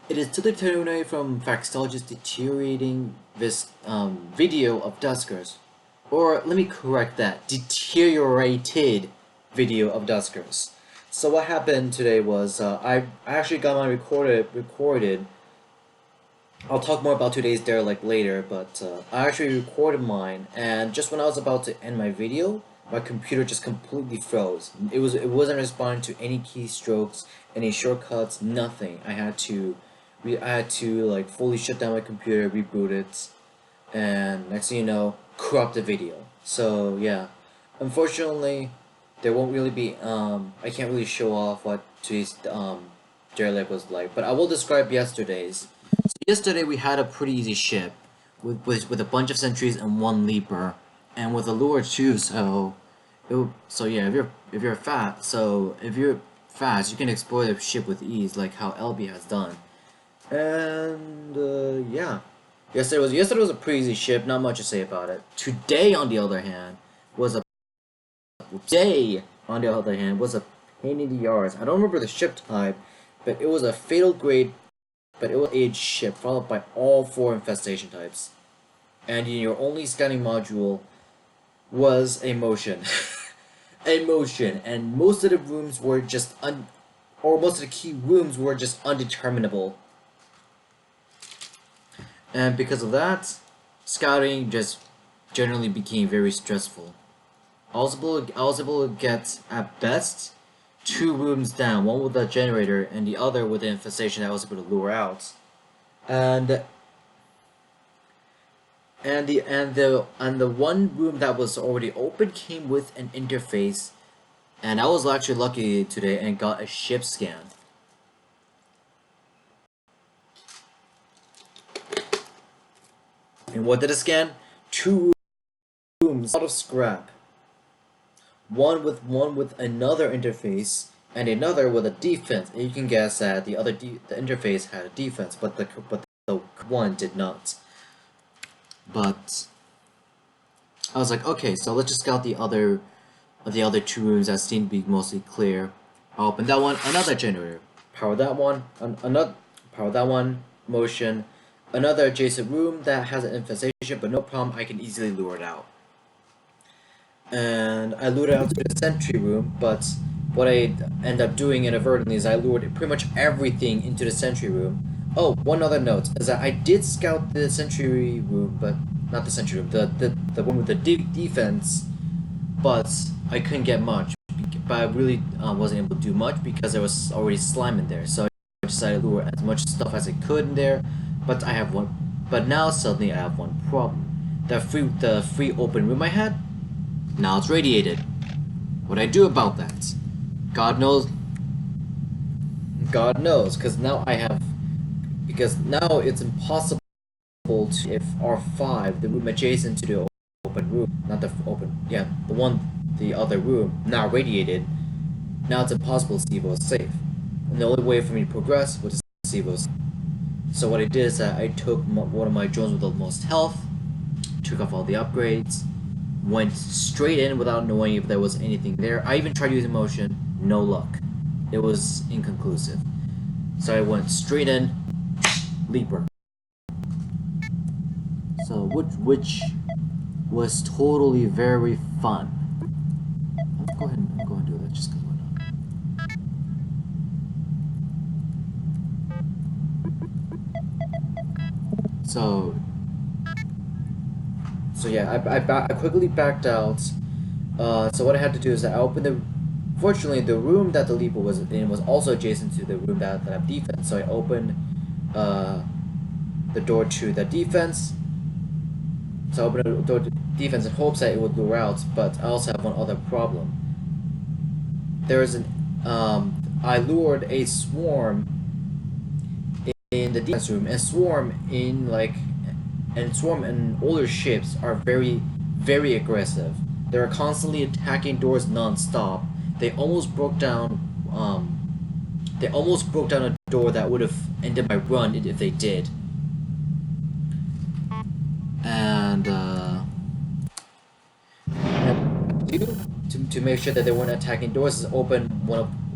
It is to the tune from Phaxtolgia's deteriorating this video of Duskers. Or let me correct that, deteriorated video of Duskers. So what happened today was I actually got mine recorded. I'll talk more about today's dare like later, but I actually recorded mine, and just when I was about to end my video, my computer just completely froze. It wasn't responding to any keystrokes, any shortcuts, nothing. I had to like fully shut down my computer, reboot it, and next thing you know, crop the video. So yeah, unfortunately, there won't really be I can't really show off what today's derelict was like, but I will describe yesterday's. So yesterday we had a pretty easy ship with a bunch of sentries and one leaper, and with a lure too. So yeah, if you're fast, you can explore the ship with ease, like how LB has done. And yeah, yesterday was a pretty easy ship. Not much to say about it. Was a Today, on the other hand, was a pain in the arse. I don't remember the ship type, but it was a fatal grade, but it was age ship followed by all four infestation types. And your only scanning module was a motion. A motion, and most of the rooms were just or most of the key rooms were just undeterminable. And because of that, scouting just generally became very stressful. I was able to get, at best, two rooms down, one with a generator and the other with the infestation that I was able to lure out. And the one room that was already open came with an interface, and I was actually lucky today and got a ship scan. And what did it scan? Two rooms out of scrap. One with another interface and another with a defense. And you can guess that the interface had a defense, but the one did not. But I was like, okay, so let's just scout the other two rooms that seem to be mostly clear. I'll open that one, another generator. Power that one, power that one, motion. Another adjacent room that has an infestation, but no problem, I can easily lure it out. And I lured it out to the sentry room, but what I end up doing inadvertently is I lured pretty much everything into the sentry room. Oh, one other note is that I did scout the sentry room, but not the sentry room, the one with the defense, but I couldn't get much. But I really wasn't able to do much because there was already slime in there. So I decided to lure as much stuff as I could in there. But I have one. But now suddenly I have one problem. The free open room I had, now it's radiated. What I do about that? God knows. God knows, because now it's impossible to, if R5, the room adjacent to the open room, not the open, yeah, the other room, now radiated, now it's impossible to see if it was safe. And the only way for me to progress was to see if it was safe. So what I did is that I took one of my drones with the most health, took off all the upgrades, went straight in without knowing if there was anything there. I even tried using motion, no luck. It was inconclusive. So I went straight in, leaper. So which was totally very fun. Let's go ahead and do that just because why not. So yeah, I quickly backed out. So what I had to do is I opened the. Fortunately, the room that the leaper was in was also adjacent to the room that I have defense. So I opened the door to the defense. So I opened the door to defense in hopes that it would lure out. But I also have one other problem. There is I lured a swarm in the defense room, and swarm and older ships are very, very aggressive. They're constantly attacking doors non-stop. They almost broke down a door that would have ended my run if they did. And to make sure that they weren't attacking doors is open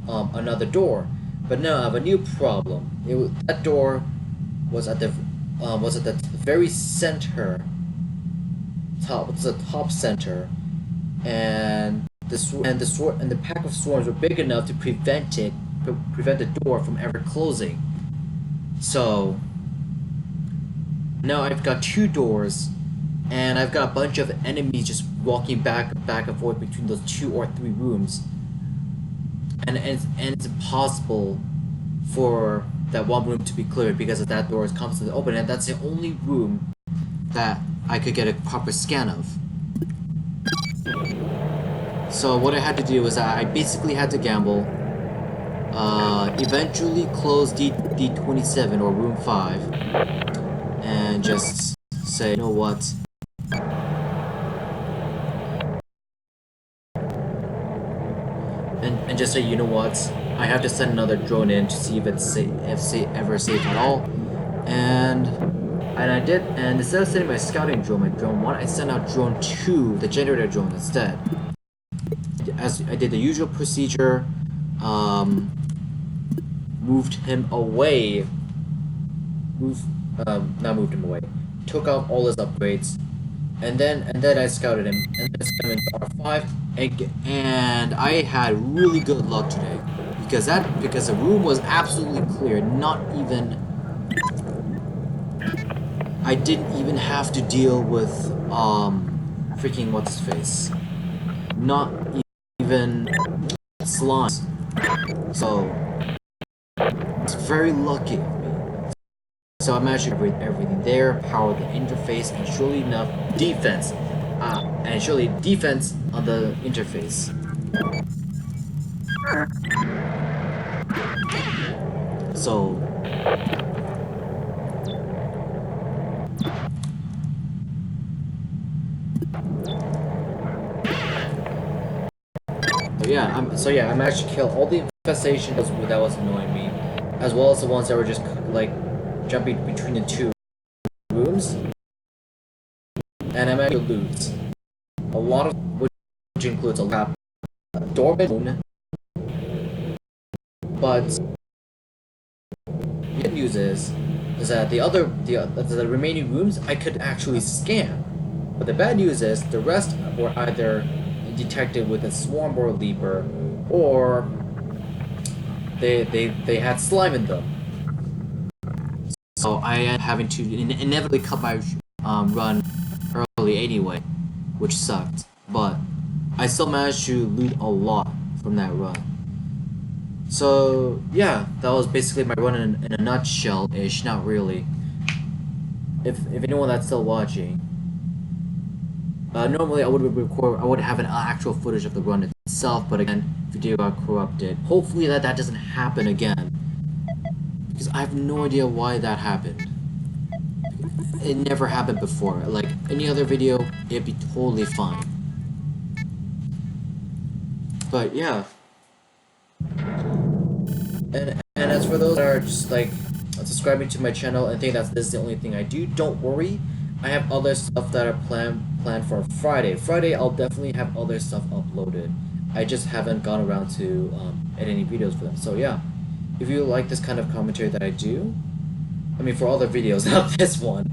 another door. But now I have a new problem. That door was at the very center, was the top center, and the pack of swarms were big enough to prevent the door from ever closing. So now I've got two doors, and I've got a bunch of enemies just walking back and forth between those 2 or 3 rooms, and it's impossible for that one room to be cleared because of that door is constantly open, and that's the only room that I could get a proper scan of. So what I had to do was I basically had to gamble, eventually close D27 or room 5, and just say, you know what? And just say, you know what? I have to send another drone in to see if it's ever safe at all. And I did. And instead of sending my scouting drone, my drone 1, I sent out drone 2, the generator drone, instead. As I did the usual procedure, moved him away. Not moved him away. Took out all his upgrades, and then I scouted him, and then sent him into R5, and I had really good luck today because the room was absolutely clear. Not even I didn't even have to deal with freaking what's his face. Not even slimes. So it's very lucky of me. So I managed to upgrade everything there, power the interface, and surely enough, defense. Defense on the interface. So I managed to kill all the infestation that was annoying me, as well as the ones that were just like jumping between the 2 rooms, and I managed to loot a lot of, which includes a lap, dormant, but the good news is that the remaining rooms I could actually scan, but the bad news is the rest were either detected with a swarm or a leaper, or they had slime in them. So I am having to inevitably cut my run early anyway, which sucked. But I still managed to loot a lot from that run. So yeah, that was basically my run in a nutshell-ish. Not really. If anyone that's still watching, normally I would have an actual footage of the run itself, but again, video got corrupted. Hopefully that doesn't happen again, because I have no idea why that happened. It never happened before. Like any other video, it'd be totally fine. But yeah. And as for those that are just like subscribing to my channel and think that this is the only thing I do, don't worry. I have other stuff that are planned for Friday. Friday I'll definitely have other stuff uploaded. I just haven't gone around to edit any videos for them. So yeah, if you like this kind of commentary that I do, I mean for other videos, not this one,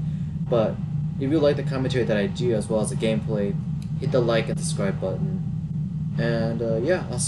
but if you like the commentary that I do as well as the gameplay, hit the like and subscribe button. And yeah, I'll see you